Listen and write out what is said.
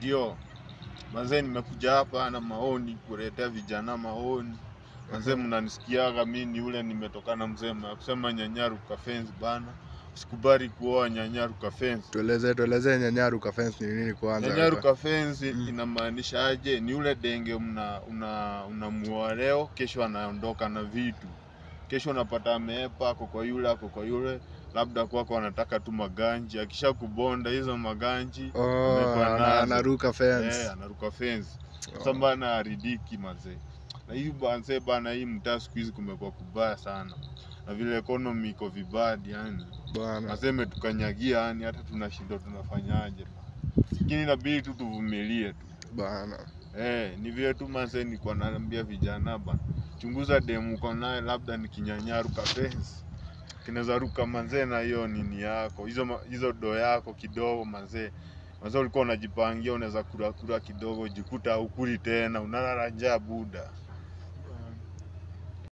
Ndio. Manze nimekuja hapa na maoni kuletea vijana maoni. Manze mnanisikiaga mimi ni yule nimetoka na mzema kusema Nyanyaruka Fence bana. Usikubali kuoa Nyanyaruka Fence. Tueleze Nyanyaruka Fence ni nini kwanza? Nyanyaruka Fence inamaanisha aje? Ni yule denge unamuoa leo, kesho anaondoka na vitu. Kesho unapata ameepa ako kwa yule labda kwako anataka tu maganji, akisha kubonda hizo maganji anaruka fence. Anaruka fence. Sasa na ridiki mazee. Na hii banze bana, hii mtaa siku hizi kumekuwa kubaya sana. Na vile economy iko vibadi yani. Bwana. Nasema tukanyagia yani, hata tunashinda tunafanyaje. Lakini inabidi tu tuvumilie tu. Bana. Ni vile tu manze nilikuwa naambia vijana bana. Chunguza demu uko naye labda ni Kinyanyaruka Fence. Kinaweza ruka manze na hiyo nini yako. Hizo do yako kidogo manze. Manze ulikuwa unajipangia unaweza kula kidogo jikuta ukuli tena unalala njaa buda.